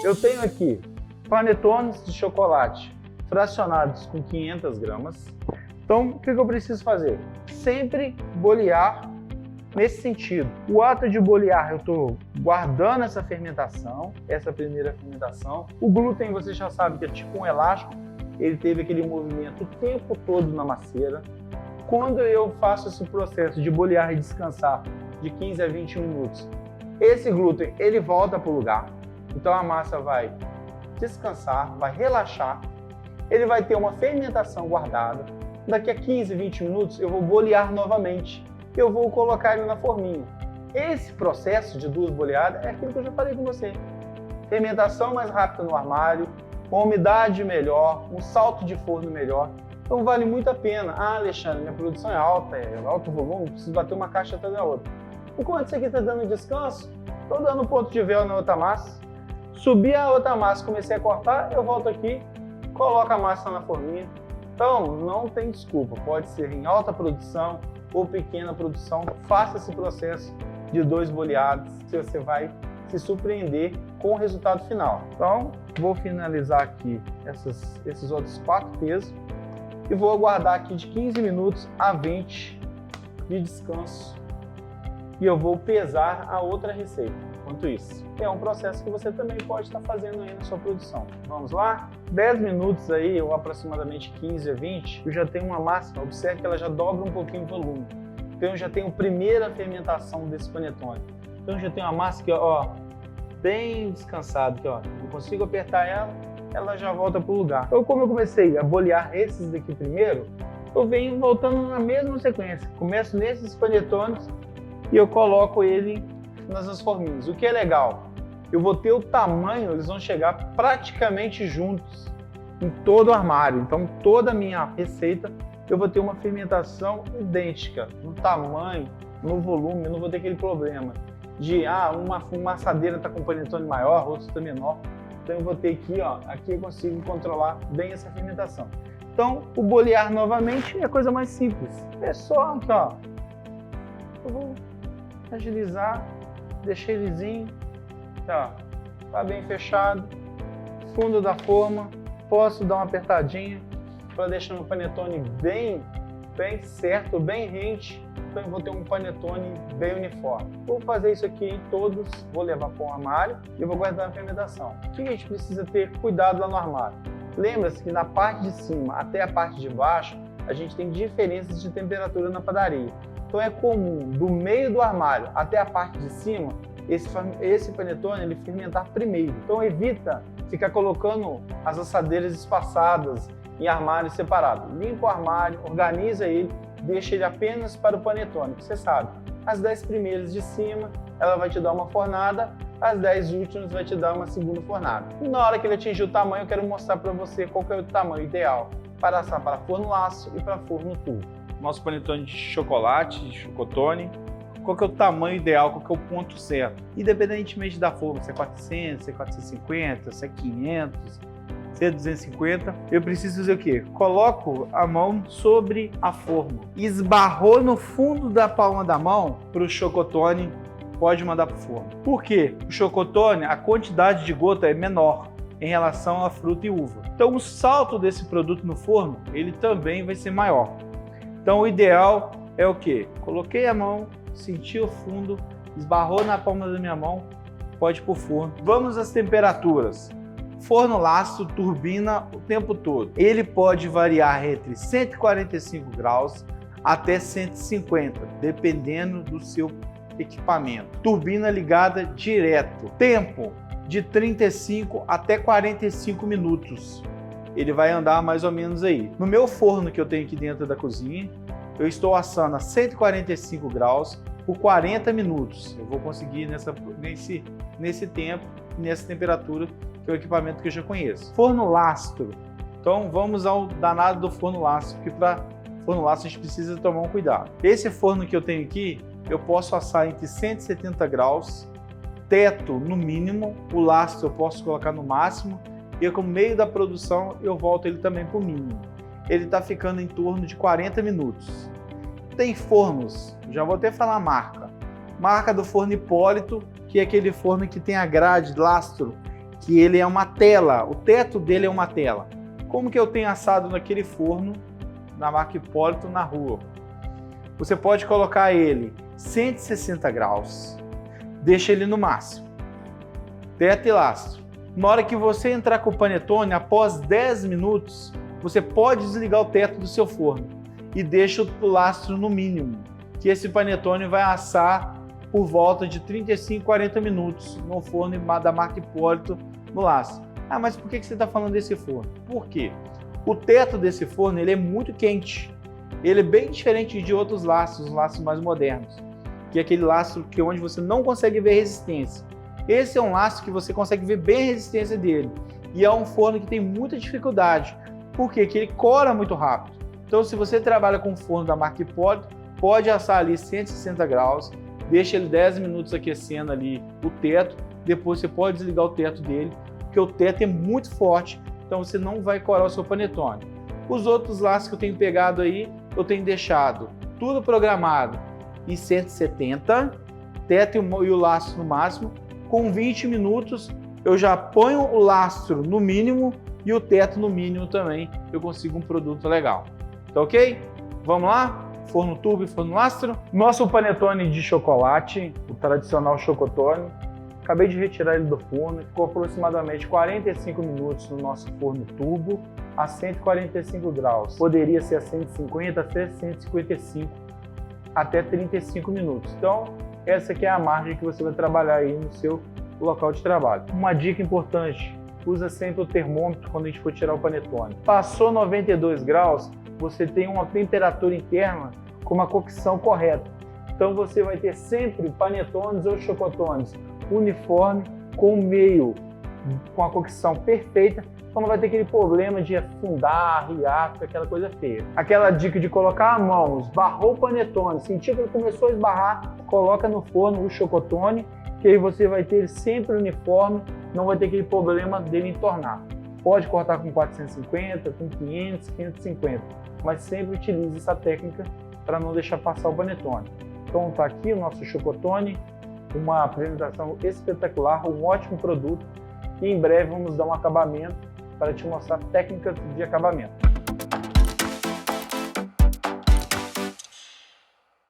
Eu tenho aqui panetones de chocolate fracionados com 500 gramas. Então, o que eu preciso fazer? Sempre bolear nesse sentido. O ato de bolear, eu estou guardando essa fermentação, essa primeira fermentação. O glúten, você já sabe que é tipo um elástico, ele teve aquele movimento o tempo todo na macieira. Quando eu faço esse processo de bolear e descansar de 15 a 20 minutos, esse glúten, ele volta para o lugar. Então a massa vai descansar, vai relaxar, ele vai ter uma fermentação guardada. Daqui a 15, 20 minutos eu vou bolear novamente. Eu vou colocar ele na forminha. Esse processo de 2 boleadas é aquilo que eu já falei com você. Fermentação mais rápida no armário, uma umidade melhor, um salto de forno melhor. Então vale muito a pena. Ah, Alexandre, minha produção é alta, é alto volume, preciso bater uma caixa atrás da outra. Enquanto isso aqui está dando descanso, estou dando um ponto de véu na outra massa. Subi a outra massa, comecei a cortar, eu volto aqui, coloco a massa na forminha. Então, não tem desculpa. Pode ser em alta produção ou pequena produção. Faça esse processo de 2 boleados, que você vai se surpreender com o resultado final. Então, vou finalizar aqui esses outros 4 pesos e vou aguardar aqui de 15 minutos a 20 de descanso. E eu vou pesar a outra receita. Enquanto isso, é um processo que você também pode estar fazendo aí na sua produção. Vamos lá? 10 minutos aí, ou aproximadamente 15 a 20, eu já tenho uma massa. Observe que ela já dobra um pouquinho o volume. Então eu já tenho a primeira fermentação desse panetone. Então eu já tenho a massa aqui, ó, bem descansada aqui, ó. Eu consigo apertar ela, ela já volta para o lugar. Então, como eu comecei a bolear esses daqui primeiro, eu venho voltando na mesma sequência. Começo nesses panetones e eu coloco ele nas forminhas. O que é legal, eu vou ter o tamanho, eles vão chegar praticamente juntos em todo o armário. Então toda a minha receita eu vou ter uma fermentação idêntica no tamanho, no volume. Eu não vou ter aquele problema de uma assadeira está com panetone maior, outra está menor. Então eu vou ter aqui, ó, aqui eu consigo controlar bem essa fermentação. Então o bolear novamente é a coisa mais simples. É só aqui, ó, eu vou agilizar, deixei lisinho, tá bem fechado, fundo da forma, posso dar uma apertadinha para deixar meu panetone bem certo, bem rente, então eu vou ter um panetone bem uniforme. Vou fazer isso aqui em todos, vou levar para o armário e vou guardar a fermentação. O que a gente precisa ter cuidado lá no armário? Lembra-se que na parte de cima até a parte de baixo, a gente tem diferenças de temperatura na padaria. Então é comum, do meio do armário até a parte de cima, esse panetone ele fermentar primeiro. Então evita ficar colocando as assadeiras espaçadas em armários separados. Limpa o armário, organiza ele, deixa ele apenas para o panetone. Você sabe, as 10 primeiras de cima, ela vai te dar uma fornada, as 10 últimas vai te dar uma segunda fornada. E na hora que ele atingir o tamanho, eu quero mostrar para você qual que é o tamanho ideal para assar para forno laço e para forno tubo. Nosso panetone de chocolate, de chocotone, qual que é o tamanho ideal, qual que é o ponto certo. Independentemente da forma, se é 400, se é 450, se é 500, se é 250, eu preciso fazer o quê? Coloco a mão sobre a forma. Esbarrou no fundo da palma da mão para o chocotone, pode mandar para o forno. Por quê? O chocotone, a quantidade de gota é menor em relação à fruta e uva. Então o salto desse produto no forno, ele também vai ser maior. Então o ideal é o quê? Coloquei a mão, senti o fundo, esbarrou na palma da minha mão, pode ir para o forno. Vamos às temperaturas. Forno laço, turbina o tempo todo. Ele pode variar entre 145 graus até 150, dependendo do seu equipamento. Turbina ligada direto. Tempo de 35 até 45 minutos. Ele vai andar mais ou menos aí. No meu forno que eu tenho aqui dentro da cozinha, eu estou assando a 145 graus por 40 minutos. Eu vou conseguir nesse tempo, nessa temperatura, que é o equipamento que eu já conheço. Forno lastro. Então vamos ao danado do forno lastro, porque para forno lastro a gente precisa tomar um cuidado. Esse forno que eu tenho aqui, eu posso assar entre 170 graus, teto no mínimo, o lastro eu posso colocar no máximo, e com o meio da produção eu volto ele também para o mínimo. Ele está ficando em torno de 40 minutos. Tem fornos, já vou até falar a marca. Marca do forno Hipólito, que é aquele forno que tem a grade lastro, que ele é uma tela, o teto dele é uma tela. Como que eu tenho assado naquele forno da marca Hipólito na rua? Você pode colocar ele 160 graus, deixa ele no máximo, teto e lastro. Na hora que você entrar com o panetone, após 10 minutos, você pode desligar o teto do seu forno e deixa o lastro no mínimo, que esse panetone vai assar por volta de 35, 40 minutos no forno da marca Hipólito no lastro. Ah, mas por que você está falando desse forno? Por quê? O teto desse forno ele é muito quente. Ele é bem diferente de outros lastros, os lastros mais modernos, que é aquele lastro que onde você não consegue ver resistência. Esse é um lastro que você consegue ver bem a resistência dele. E é um forno que tem muita dificuldade. Por quê? Porque ele cora muito rápido. Então, se você trabalha com um forno da marca Hipólito, pode assar ali 160 graus, deixa ele 10 minutos aquecendo ali o teto, depois você pode desligar o teto dele, porque o teto é muito forte, então você não vai corar o seu panetone. Os outros lastros que eu tenho pegado aí, eu tenho deixado tudo programado em 170, teto e o lastro no máximo. Com 20 minutos eu já ponho o lastro no mínimo e o teto no mínimo também, eu consigo um produto legal. Tá ok? Vamos lá? Forno turbo e forno lastro. Nosso panetone de chocolate, o tradicional chocotone, acabei de retirar ele do forno, ficou aproximadamente 45 minutos no nosso forno turbo a 145 graus. Poderia ser a 150, até 155, até 35 minutos. Então, essa aqui é a margem que você vai trabalhar aí no seu local de trabalho. Uma dica importante, usa sempre o termômetro quando a gente for tirar o panetone. Passou 92 graus, você tem uma temperatura interna com uma cocção correta. Então você vai ter sempre panetones ou chocotones uniforme, com o meio com a cocção perfeita, então não vai ter aquele problema de afundar, riar, aquela coisa feia. Aquela dica de colocar a mão, esbarrou o panetone, sentiu que ele começou a esbarrar, coloca no forno o chocotone, que aí você vai ter sempre uniforme, não vai ter aquele problema dele entornar. Pode cortar com 450, com 500, 550, mas sempre utilize essa técnica para não deixar passar o panetone. Então está aqui o nosso chocotone, uma apresentação espetacular, um ótimo produto, e em breve vamos dar um acabamento para te mostrar técnicas de acabamento.